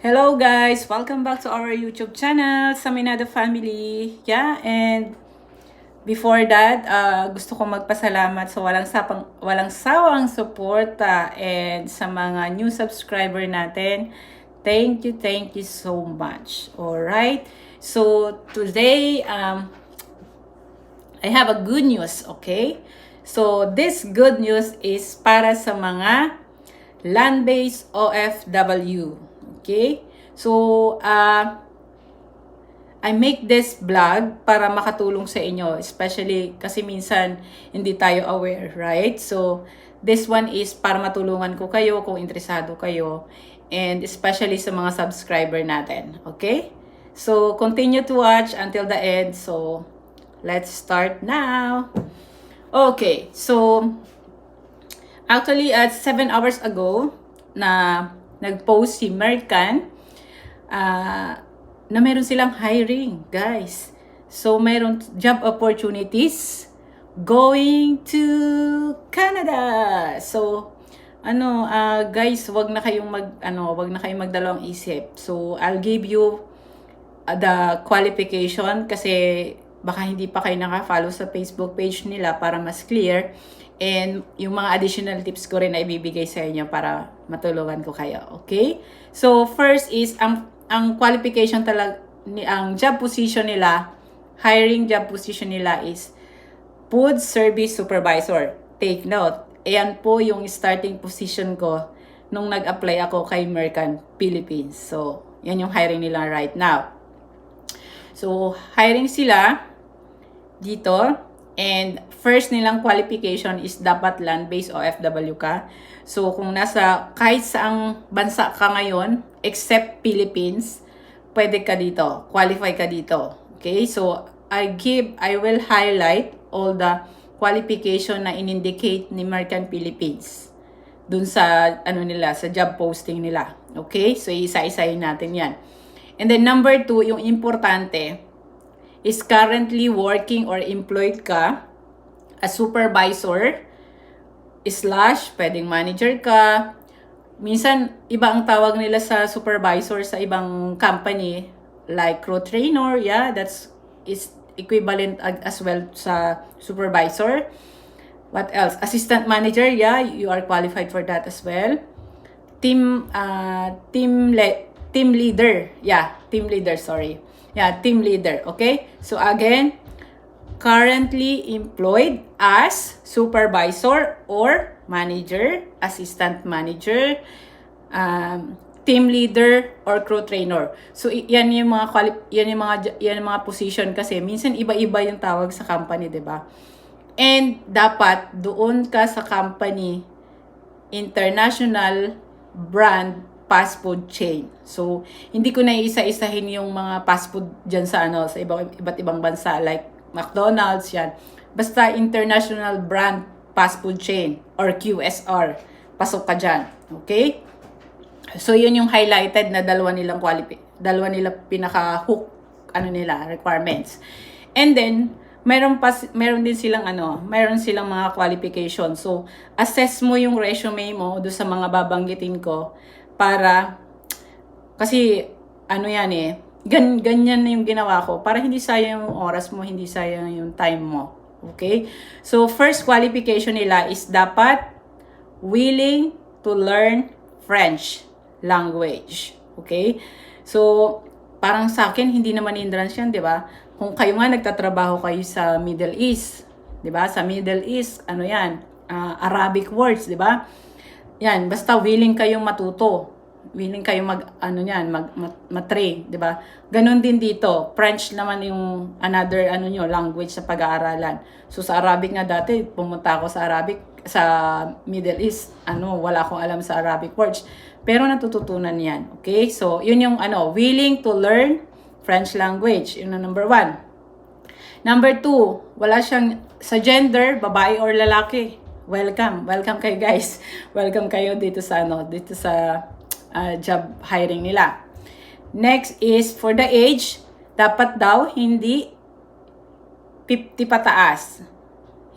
Hello guys! Welcome back to our YouTube channel, Saminado Family. Yeah, and before that, gusto ko magpasalamat sa walang sawang suporta and sa mga new subscriber natin. Thank you so much. Alright? So, today, I have a good news, okay? So, this good news is para sa mga land-based OFW. Okay? So, I make this vlog para makatulong sa inyo, especially kasi minsan hindi tayo aware, right? So, this one is para matulungan ko kayo kung interesado kayo and especially sa mga subscriber natin, okay? So, continue to watch until the end. So, let's start now. Okay, so actually at 7 hours ago na nag-post si Mercan na meron silang hiring, guys. So, meron job opportunities going to Canada. So, guys, wag na kayong magdalawang isip. So, I'll give you the qualification kasi baka hindi pa kayo naka-follow sa Facebook page nila para mas clear. And yung mga additional tips ko rin na ibibigay sa inyo para matulungan ko kayo. Okay? So, first is, ang qualification talaga, ang job position nila, hiring job position nila is Food Service Supervisor. Take note. Ayan po yung starting position ko nung nag-apply ako kay Mercan Philippines. So, yan yung hiring nila right now. So, hiring sila dito. And first nilang qualification is dapat land-based OFW ka. So, kung kahit saang bansa ka ngayon, except Philippines, pwede ka dito. Qualify ka dito. Okay? So, I will highlight all the qualification na in-indicate ni Mercan Philippines dun sa, sa job posting nila. Okay? So, isa-isahin natin yan. And then, number 2, yung importante, is currently working or employed ka as supervisor / pwedeng manager ka. Minsan, iba ang tawag nila sa supervisor sa ibang company like crew trainer. Yeah, is equivalent as well sa supervisor. What else? Assistant manager. Yeah, you are qualified for that as well. Team leader. Yeah, team leader, sorry. Yeah, team leader, okay? So again, currently employed as supervisor or manager, assistant manager, team leader or crew trainer. So yan yung mga position kasi minsan iba-iba yung tawag sa company, 'di ba? And dapat doon ka sa company international brand fast food chain. So, hindi ko na isa-isahin yung mga fast food dyan sa iba't ibang bansa like McDonald's yan. Basta international brand fast food chain or QSR. Pasok ka dyan. Okay? So, yun yung highlighted na dalawa nilang pinaka-hook requirements. And then, meron din silang mga qualification. So, assess mo yung resume mo do sa mga babanggitin ko para kasi ganyan na yung ginawa ko para hindi sayang yung oras mo, hindi sayang yung time mo. Okay? So, first qualification nila is dapat willing to learn French language. Okay? So, parang sa akin, hindi naman hindrance yan, di ba? Kung kayo nga nagtatrabaho kayo sa Middle East, di ba? Sa Middle East, Arabic words, di ba? Yan, basta willing kayong matuto. Willing kayong mag-train, di ba? Ganon din dito. French naman yung another language sa pag-aaralan. So sa Arabic nga dati, pumunta ako sa Middle East, wala akong alam sa Arabic words. Pero natututunan yan. Okay? So yun yung willing to learn French language. Yun ang number 1. Number 2, wala siyang sa gender, babae or lalaki. Welcome kayo guys. Welcome kayo dito sa job hiring nila. Next is for the age, dapat daw hindi 50 pataas.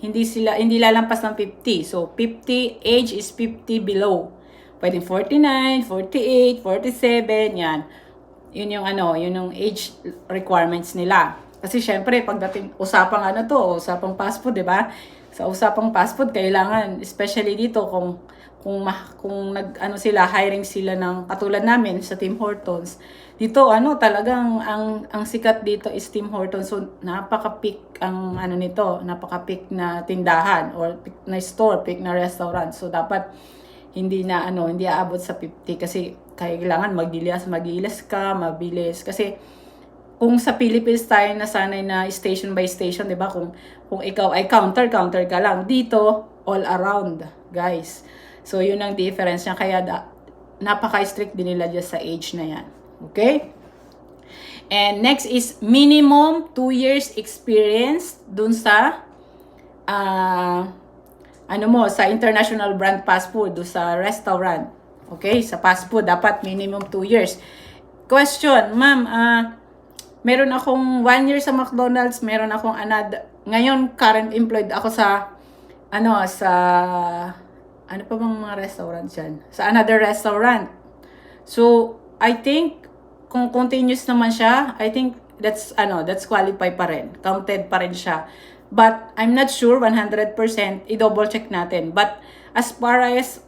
Hindi lalampas ng 50. So 50, age is 50 below. Pwedeng 49, 48, 47, yan. Yun yung yun yung age requirements nila. Kasi syempre, pagdating, usapang fast food, di ba? Sa usapang fast food, kailangan, especially dito, kung sila, hiring sila ng, katulad namin sa Tim Hortons, dito, talagang, ang sikat dito is Tim Hortons. So, napaka-peak ang, napaka-peak na tindahan, or peak na store, peak na restaurant. So, dapat, hindi aabot sa 50 kasi kailangan magilas ka, mabilis. Kasi kung sa Philippines tayo nasanay na station by station, 'di ba? Kung ikaw ay counter ka lang. Dito, all around, guys. So, yun ang difference niya. Kaya napaka-strict din nila dyan sa age na yan. Okay? And next is minimum 2 years experience dun sa sa international brand fast food, do sa restaurant. Okay? Sa fast food, dapat minimum 2 years. Question, ma'am, meron akong 1 year sa McDonald's, meron akong ngayon, current employed ako sa, ano pa bang mga restaurant dyan? Sa another restaurant. So, I think, kung continuous naman siya, I think that's qualify pa rin. Counted pa rin siya. But I'm not sure 100%, i-double check natin. But as far as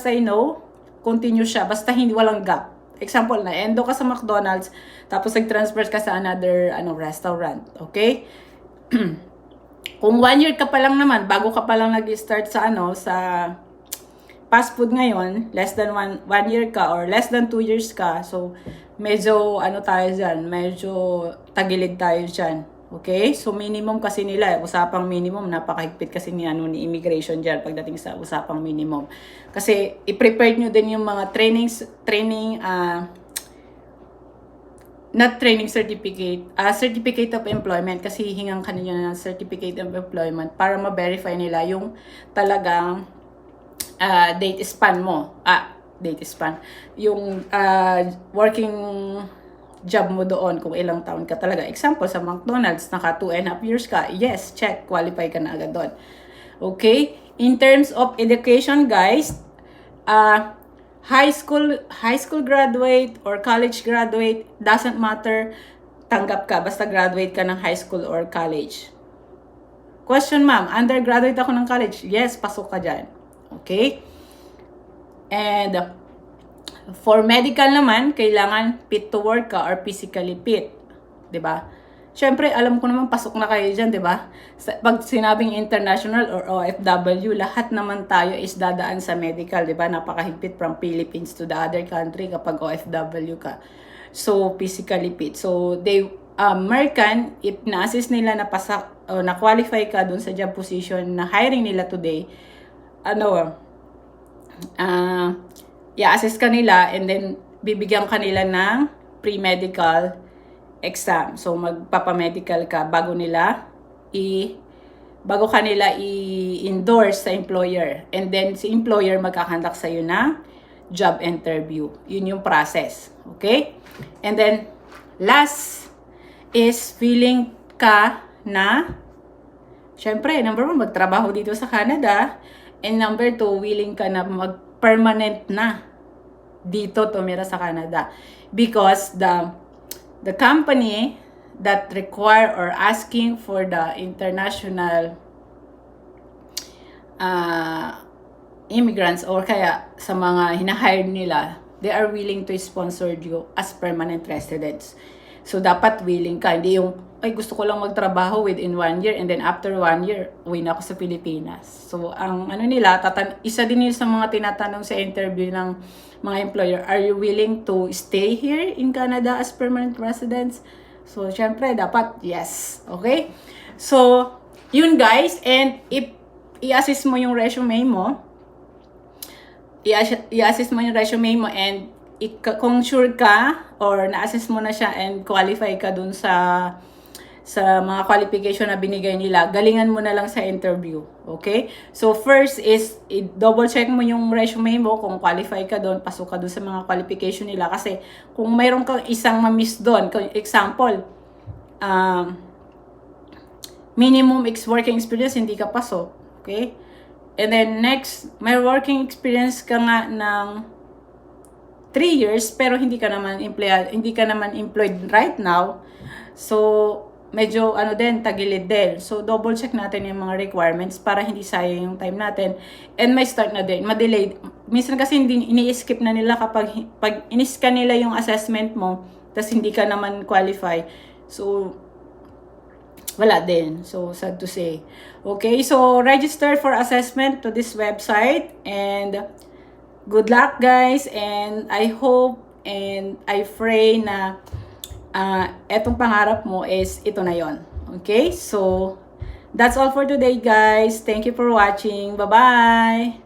I know, continuous siya basta hindi walang gap. Example, na-endo ka sa McDonald's tapos nag-transfer ka sa another restaurant, okay? Kung 1 year ka pa lang naman, bago ka pa lang nag-start sa sa fast food ngayon, less than 1 year ka or less than 2 years ka, so medyo tayo dyan, medyo tagilid tayo dyan. Okay? So, minimum kasi nila, usapang minimum, napakahigpit kasi ni immigration dyan pagdating sa usapang minimum. Kasi, i-prepare nyo din yung mga certificate of employment, kasi hingang kanina ng certificate of employment para ma-verify nila yung talagang date span mo. Yung working job mo doon, kung ilang taon ka talaga. Example, sa McDonald's, naka 2.5 years ka. Yes, check, qualify ka na agad doon. Okay? In terms of education, guys, high school graduate or college graduate, doesn't matter, tanggap ka, basta graduate ka ng high school or college. Question, ma'am, undergraduate ako ng college. Yes, pasok ka dyan. Okay? And for medical naman, kailangan fit to work ka or physically fit. 'Di ba? Siyempre, alam ko naman pasok na kayo diyan, 'di ba? Pag sinabing international or OFW, lahat naman tayo is dadaan sa medical, 'di ba? Napakahigpit from Philippines to the other country kapag OFW ka. So, physically fit. So, American, if na-assist nila na pasak o na-qualify ka dun sa job position na hiring nila today, i-assess ka nila and then bibigyan ka nila ng pre-medical exam. So magpapamedical ka bago ka nila i-endorse sa employer. And then si employer magkakandak sa iyo ng job interview. Yun yung process. Okay? And then last is feeling ka na, syempre, number 1, magtrabaho dito sa Canada. And number 2, willing ka na mag-permanent na dito tumira sa Canada. Because the company that require or asking for the international immigrants or kaya sa mga hinahire nila, they are willing to sponsor you as permanent residents. So, dapat willing ka. Hindi yung, ay, gusto ko lang magtrabaho within 1 year and then after 1 year, uwi na ako sa Pilipinas. So, ang isa din yun sa mga tinatanong sa interview ng mga employer, are you willing to stay here in Canada as permanent residents? So, syempre, dapat yes. Okay? So, yun guys. And if i-assess mo yung resume mo, and kung sure ka or na-assess mo na siya and qualify ka dun sa mga qualification na binigay nila, galingan mo na lang sa interview. Okay? So, first is, double check mo yung resume mo kung qualify ka doon, pasok ka doon sa mga qualification nila. Kasi, kung mayroon kang isang ma-miss doon, example, minimum working experience, hindi ka pasok. Okay? And then next, may working experience ka nga ng 3 years pero hindi ka naman employed right now. So medyo din, tagilid din. So double check natin yung mga requirements para hindi sayang yung time natin. And may start na din, ma-delayed. Minsan kasi hindi ini-skip na nila kapag in-scan nila yung assessment mo, tas hindi ka naman qualify. So wala din. So sad to say. Okay, so register for assessment to this website, and good luck guys, and I hope and I pray na etong pangarap mo is ito na yon. Okay? So, that's all for today, guys. Thank you for watching. Bye-bye!